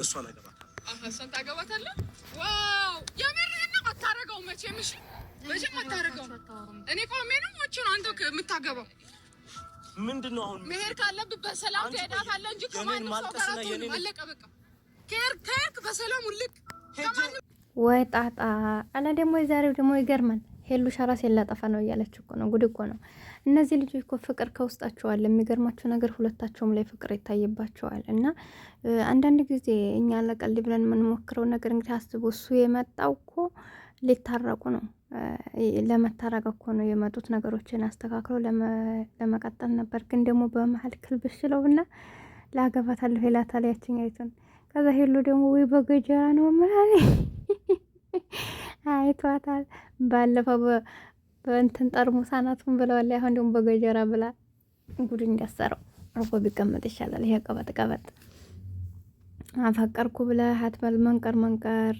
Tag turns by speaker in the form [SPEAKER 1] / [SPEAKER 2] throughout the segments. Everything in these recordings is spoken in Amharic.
[SPEAKER 1] እሷን አገባታለሁ።
[SPEAKER 2] እሷን ታገባታለህ? ዋው የምርህን ነው? አታረገውም መቼም። እሺ መቼም አታረገውም። እኔ ቆሜ ነው ሞቼ ነው አንተ የምታገባው።
[SPEAKER 1] ምንድነው አሁን
[SPEAKER 2] መሄድ ካለብህ በሰላም ትሄዳታለህ እንጂ ከማንም ሰው ጋር አትሆንም። አለቀ በቃ። ከሄድክ በሰላም ውልቅ።
[SPEAKER 3] ወይ ጣጣ አላ ደግሞ የዛሬው ደግሞ ይገርማል። ሄሉሻ ራሴን ላጠፋ ነው እያለች እኮ ነው። ጉድ እኮ ነው። እነዚህ ልጆች እኮ ፍቅር ከውስጣቸው አለ። የሚገርማቸው ነገር ሁለታቸውም ላይ ፍቅር ይታይባቸዋል። እና አንዳንድ ጊዜ እኛ ለቀልድ ብለን የምንሞክረው ነገር እንግዲህ አስቡ። እሱ የመጣው እኮ ሊታረቁ ነው፣ ለመታረቅ እኮ ነው የመጡት። ነገሮችን አስተካክሎ ለመቀጠል ነበር። ግን ደግሞ በመሀል ክልብሽ ስለውና ላገባታለሁ ይላታል ያችኛይቱን። ከዛ ሄሉ ደግሞ ወይ በገጀራ ነው ምናምን አይቷታል። ባለፈው በእንትን ጠርሙስ አናቱን ብለዋል። አሁን ደግሞ በገጀራ ብላ ጉድ እንዲያሰረው አርፎ ቢቀመጥ ይሻላል። ይሄ ቀበጥ አፈቀርኩ ብለህ አትበል መንቀር።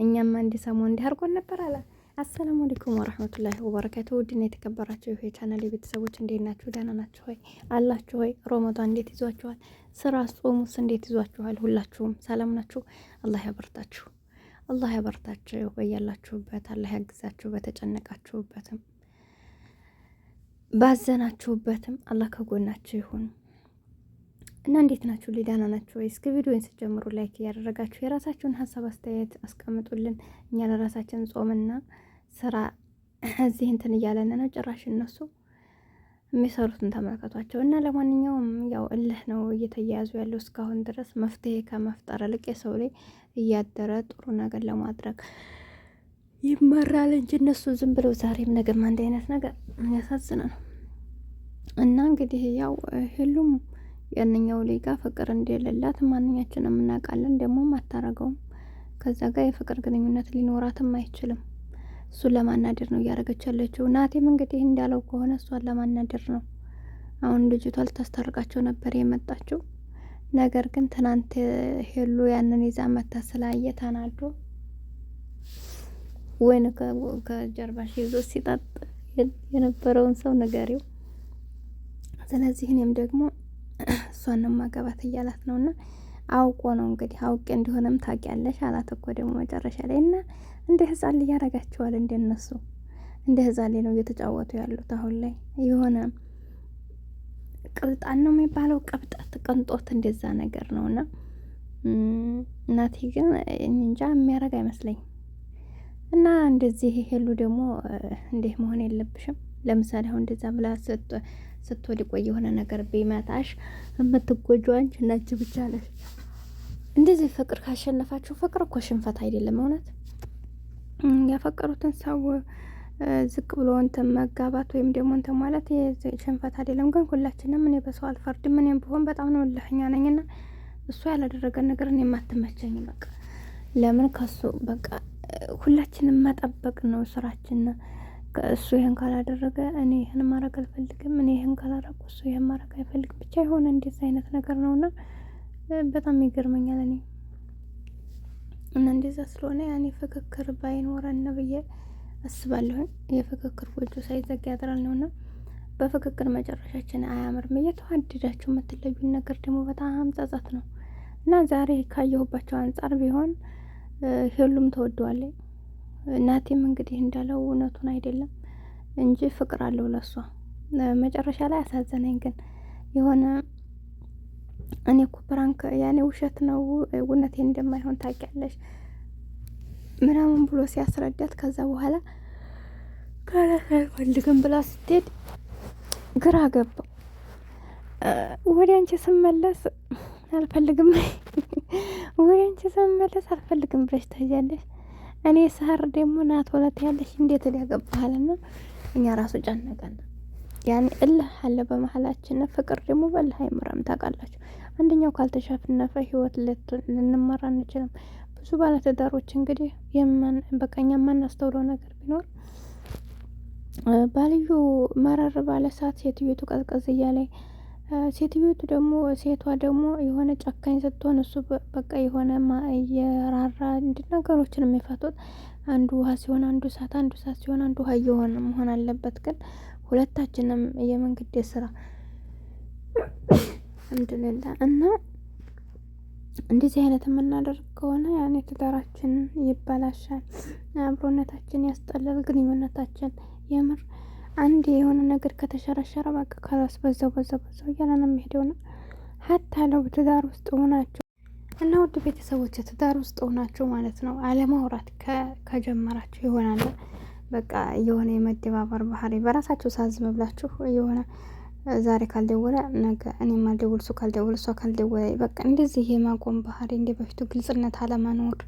[SPEAKER 3] እኛም አንድ ሰሞን እንዲህ አድርጎን ነበር አለ። አሰላሙ አለይኩም ወራህመቱላሂ ወበረካቱ። ውድና የተከበራችሁ የቻናሌ ቤተሰቦች እንዴት ናችሁ? ደህና ናችሁ ሆይ? አላችሁ ሆይ? ረመዳን እንዴት ይዟችኋል? ስራ ጾሙስ እንዴት ይዟችኋል? ሁላችሁም ሰላም ናችሁ? አላህ ያበርታችሁ። አላህ ያበርታችሁ በያላችሁበት። አላህ ያግዛችሁ በተጨነቃችሁበትም ባዘናችሁበትም አላህ ከጎናችሁ ይሁን እና እንዴት ናችሁ? ደህና ናችሁ ወይ? እስከ ቪዲዮን ስትጀምሩ ላይክ እያደረጋችሁ የራሳችሁን ሀሳብ አስተያየት አስቀምጡልን። እኛ ለራሳችን ጾምና ስራ እዚህ እንትን እያለን ነው። ጭራሽ እነሱ የሚሰሩትን ተመልከቷቸው። እና ለማንኛውም ያው እልህ ነው እየተያያዙ ያለው እስካሁን ድረስ መፍትሄ ከመፍጠር ልቅ የሰው ላይ እያደረ ጥሩ ነገር ለማድረግ ይመራል እንጂ እነሱ ዝም ብለው ዛሬም ነገም አንድ አይነት ነገር ያሳዝናል። እና እንግዲህ ያው ሁሉም ያንኛው ሊጋ ፍቅር እንደሌላት ማንኛችንም እናውቃለን። ደግሞ አታረገውም። ከዛ ጋር የፍቅር ግንኙነት ሊኖራትም አይችልም። እሱን ለማናደር ነው እያደረገች ያለችው። ናቴም እንግዲህ እንዳለው ከሆነ እሷን ለማናደር ነው። አሁን ልጅቷ ልታስታርቃቸው ነበር የመጣችው። ነገር ግን ትናንት ሄሉ ያንን ይዛ መታ ስላየ ተናዶ ወይን ከጀርባሽ ይዞ ሲጠጥ የነበረውን ሰው ንገሪው። ስለዚህ እኔም ደግሞ እሷን ማገባት እያላት ነውና አውቆ ነው እንግዲህ አውቄ እንደሆነም ታውቂያለሽ አላት እኮ ደግሞ መጨረሻ ላይ። እና እንደ ህፃን ልጅ ያረጋቸዋል። እንደነሱ እንደ ህፃን ነው እየተጫወቱ ያሉት አሁን ላይ። የሆነ ቅልጣን ነው የሚባለው፣ ቀብጣት፣ ቅንጦት እንደዛ ነገር ነውና እናቴ ግን እንጃ የሚያረግ አይመስለኝም። እና እንደዚህ ሄሉ ደግሞ እንዴት መሆን የለብሽም። ለምሳሌ አሁን እንደዛ ብላ ስትወድ ቆይ የሆነ ነገር ቢመታሽ የምትጎጂው አንቺ ነች ብቻ ነሽ። እንደዚህ ፍቅር ካሸነፋችሁ፣ ፍቅር እኮ ሽንፈት አይደለም። እውነት ያፈቀሩትን ሰው ዝቅ ብሎ እንትን መጋባት ወይም ደግሞ እንትን ማለት ሽንፈት አይደለም። ግን ሁላችንም እኔ በሰው አልፈርድም። እኔም ብሆን በጣም ነው እልህኛ ነኝና እሱ ያላደረገን ነገር እኔ የማትመቸኝ በቃ ለምን ከሱ በቃ ሁላችንም መጠበቅ ነው ስራችን። እሱ ይሄን ካላደረገ እኔ ይሄን ማድረግ አልፈልግም፣ እኔ ይሄን ካላደረኩ እሱ ይሄን ማድረግ አይፈልግም። ብቻ የሆነ እንደዚህ አይነት ነገር ነውና በጣም ይገርመኛል። እኔ እና እንደዛ ስለሆነ ያኔ ፍክክር ባይኖረን ብዬ አስባለሁ። የፍክክር ጎጆ ሳይዘጋ ያድራል ነውና በፍክክር መጨረሻችን አያምርም። እየተዋደዳችሁ የምትለዩን ነገር ደግሞ በጣም ጸጸት ነው። እና ዛሬ ካየሁባቸው አንጻር ቢሆን ሁሉም ተወደዋለኝ። እናቴም እንግዲህ እንዳለው እውነቱን አይደለም እንጂ ፍቅር አለው ለሷ። መጨረሻ ላይ አሳዘነኝ። ግን የሆነ እኔ እኮ ፕራንክ ያኔ ውሸት ነው እውነቴን እንደማይሆን ታውቂያለሽ ምናምን ብሎ ሲያስረዳት ከዛ በኋላ ካላት አይፈልግም ብላ ስትሄድ ግራ ገባው። ወደ አንቺ ስመለስ አልፈልግም ወደ አንቺ ስመለስ አልፈልግም ብለሽ ታያለሽ። እኔ ሰር ደግሞ ናት ወለት ያለሽ እንዴት ሊያገባሃልና እኛ ራሱ ጨነቀን። ያኔ እልህ አለ በመሀላችን። ፍቅር ደግሞ በልህ አይመራም ታውቃላችሁ። አንደኛው ካልተሸነፈ ህይወት ልንመራ አንችልም። ብዙ ባለትዳሮች እንግዲህ በቀኛ የማናስተውለው ነገር ቢኖር ባልዩ መረር ባለ ሰዓት ሴትዮቱ ቀዝቀዝ እያለ፣ ሴቷ ደግሞ የሆነ ጨካኝ ስትሆን እሱ በቃ የሆነ የራራ ነገሮችን የሚፈቱት አንዱ ውሃ ሲሆን አንዱ እሳት፣ አንዱ እሳት ሲሆን አንዱ ውሃ እየሆነ መሆን አለበት። ግን ሁለታችንም የመንገድ ስራ አልሐምዱሊላህ እና እንደዚህ አይነት የምናደርግ ከሆነ ያኔ ትዳራችን ይበላሻል፣ አብሮነታችን ያስጠላል፣ ግንኙነታችን የምር አንድ የሆነ ነገር ከተሸረሸረ በቃ ከራስ በዛው እያለ ነው የሚሄደው ነው። ሀታ ለው ትዳር ውስጥ ሆናችሁ እና ውድ ቤተሰቦች ትዳር ውስጥ ሆናችሁ ማለት ነው አለማውራት ከጀመራችሁ ይሆናል በቃ የሆነ የመደባበር ባህሪ በራሳችሁ ሳዝም ብላችሁ የሆነ ዛሬ ካልደወለ ነገ እኔም አልደውል እሱ ካልደወለ እሷ ካልደወለ በቃ እንደዚህ የማቆም ባህሪ እንደ በፊቱ ግልጽነት አለመኖር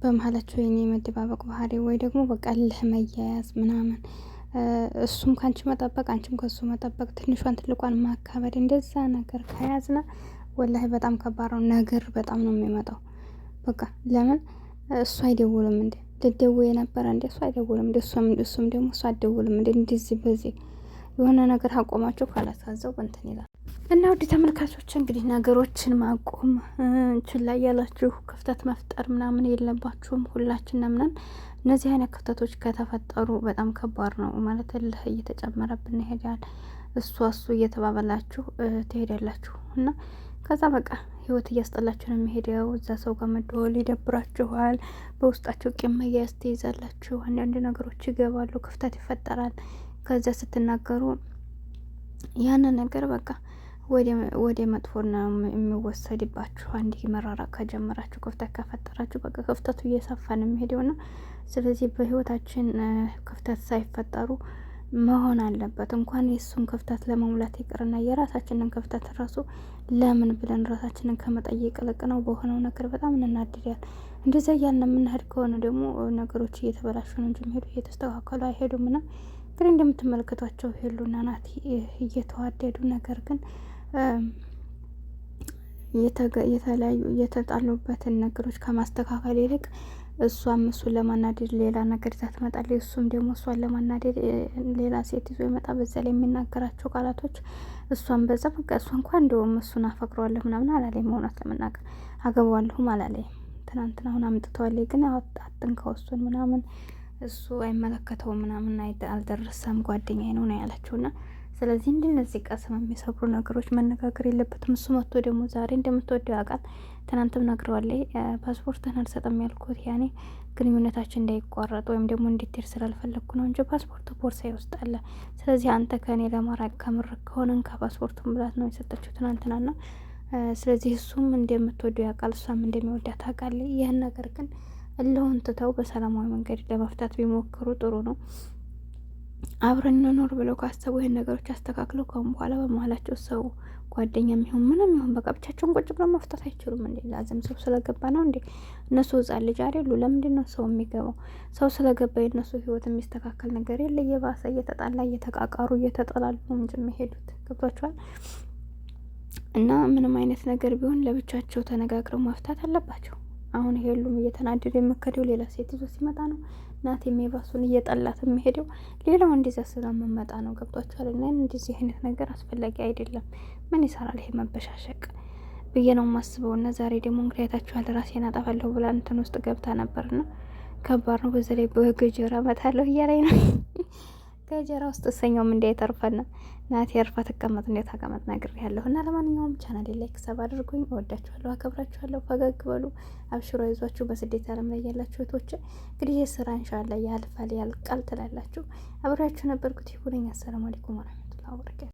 [SPEAKER 3] በመሀላችሁ የኔ የመደባበቅ ባህሪ ወይ ደግሞ በቃ ልህ መያያዝ ምናምን እሱም ካንቺ መጠበቅ አንቺም ከሱ መጠበቅ ትንሿን ትልቋን ማካበድ እንደዛ ነገር ከያዝና ወላሂ በጣም ከባድ ነው። ነገር በጣም ነው የሚመጣው። በቃ ለምን እሱ አይደውልም እንዴ ልደውል የነበረ እንዴ እሱ አይደውልም እንዴ እሱም ደግሞ እሱ አይደውልም እንዴ እንደዚህ በዚህ የሆነ ነገር አቆማችሁ ካላሳዘው እንትን ይላል። እና ውድ ተመልካቾች እንግዲህ ነገሮችን ማቆም ችላ ያላችሁ ክፍተት መፍጠር ምናምን የለባችሁም። ሁላችንም ነን። እነዚህ አይነት ክፍተቶች ከተፈጠሩ በጣም ከባድ ነው ማለት እልህ እየተጨመረብን ይሄዳል። እሱ እየተባበላችሁ ትሄዳላችሁ እና ከዛ በቃ ህይወት እያስጠላችሁ ነው የሚሄደው። እዛ ሰው ጋር መደወል ይደብራችኋል። በውስጣችሁ ቂም መያዝ ትይዛላችሁ። አንዳንድ ነገሮች ይገባሉ፣ ክፍተት ይፈጠራል። ከዚያ ስትናገሩ ያንን ነገር በቃ ወደ መጥፎ ነው የሚወሰድባችሁ። አንድ መራራቅ ከጀመራችሁ ክፍተት ከፈጠራችሁ በቃ ክፍተቱ እየሰፋ ነው የሚሄደው ነው። ስለዚህ በህይወታችን ክፍተት ሳይፈጠሩ መሆን አለበት። እንኳን የእሱን ክፍተት ለመሙላት ይቅርና የራሳችንን ክፍተት ራሱ ለምን ብለን ራሳችንን ከመጠየቅ ይልቅ ነው በሆነው ነገር በጣም እንናድዳለን። እንደዛ እያልን የምንሄድ ከሆነ ደግሞ ነገሮች እየተበላሹ ነው እንጂ የሚሄዱ እየተስተካከሉ አይሄዱም። ና ግን እንደምትመለከቷቸው ሄሉና ናቲ እየተዋደዱ ነገር ግን የተለያዩ የተጣሉበትን ነገሮች ከማስተካከል ይልቅ እሷም እሱን ለማናደድ ሌላ ነገር ይዛ ትመጣለች። እሱም ደግሞ እሷን ለማናደድ ሌላ ሴት ይዞ ይመጣ። በዛ ላይ የሚናገራቸው ቃላቶች እሷን በዛ በቃ እሷ እንኳን እንደውም እሱን አፈቅረዋለሁ ምናምን አላለኝ። መሆናት ለመናገር አገባዋለሁም አላለኝ። ትናንትና አሁን አምጥተዋለች ግን አጥንከው እሱን ምናምን እሱ አይመለከተውም ምናምን አልደረሰም ጓደኛዬ ነው ያለችውና ስለዚህ እንደነዚህ ቀስም የሚሰብሩ ነገሮች መነጋገር የለበትም። እሱ መጥቶ ደግሞ ዛሬ እንደምትወደው ያውቃል። ትናንትም ነግረዋለች። ፓስፖርትን አልሰጥም ያልኩት ያኔ ግንኙነታችን እንዳይቋረጥ ወይም ደግሞ እንድትሄድ ስላልፈለግኩ ነው እንጂ ፓስፖርት ቦርሳዬ ውስጥ አለ። ስለዚህ አንተ ከእኔ ለማራቅ ከምር ከሆነን ከፓስፖርቱን ብላት ነው የሰጠችው ትናንትናና ስለዚህ እሱም እንደምትወደው ያውቃል፣ እሷም እንደሚወዳት ታውቃለች። ይህን ነገር ግን እልሁን ትተው በሰላማዊ መንገድ ለመፍታት ቢሞክሩ ጥሩ ነው። አብረን እንኖር ብለው ካሰቡ ይህን ነገሮች አስተካክለው ከአሁን በኋላ በመሀላቸው ሰው ጓደኛ የሚሆን ምንም ይሁን በቃ ብቻቸውን ቁጭ ብለው መፍታት አይችሉም እንዴ? ላዝም ሰው ስለገባ ነው እንዴ? እነሱ ህጻን ልጅ አይደሉ? ለምንድን ነው ሰው የሚገባው? ሰው ስለገባ የእነሱ ህይወት የሚስተካከል ነገር የለ። እየባሰ እየተጣላ እየተቃቃሩ እየተጠላሉ እንጂ የሚሄዱት ገብቷቸዋል። እና ምንም አይነት ነገር ቢሆን ለብቻቸው ተነጋግረው መፍታት አለባቸው። አሁን ሄሉም እየተናደደ የምከደው ሌላ ሴት ይዞ ሲመጣ ነው። ናት የሚባሱን እየጠላት የሚሄደው ሌላው እንደዛ ስለምመጣ ነው። ገብቷችኋል? እና እንደዚህ አይነት ነገር አስፈላጊ አይደለም። ምን ይሰራል ይሄ መበሻሸቅ ብዬ ነው የማስበው። እና ዛሬ ደግሞ እንግዲህ አይታችኋል ራሴን አጠፋለሁ ብላ እንትን ውስጥ ገብታ ነበርና ከባድ ነው። በዛ ላይ በገጀራ መታለሁ እያለኝ ነው። ገጀራ ውስጥ እሰኛውም እንዳይተርፈና ናቲ አርፋ ተቀመጥ እንዴት አቀመጥ ነገር ያለሁ እና ለማንኛውም ቻናሌ ላይክ ሰብ አድርጉኝ። እወዳችኋለሁ፣ አከብራችኋለሁ። ፈገግ በሉ፣ አብሽሮ ይዟችሁ በስደት ዓለም ላይ ያላችሁ እህቶች እንግዲህ የስራ ኢንሻአላህ ያልፋል ያልቃል ትላላችሁ። አብራችሁ ነበርኩት። ይሁንኝ። አሰላሙ አለይኩም ወራህመቱላሂ ወበረካቱ።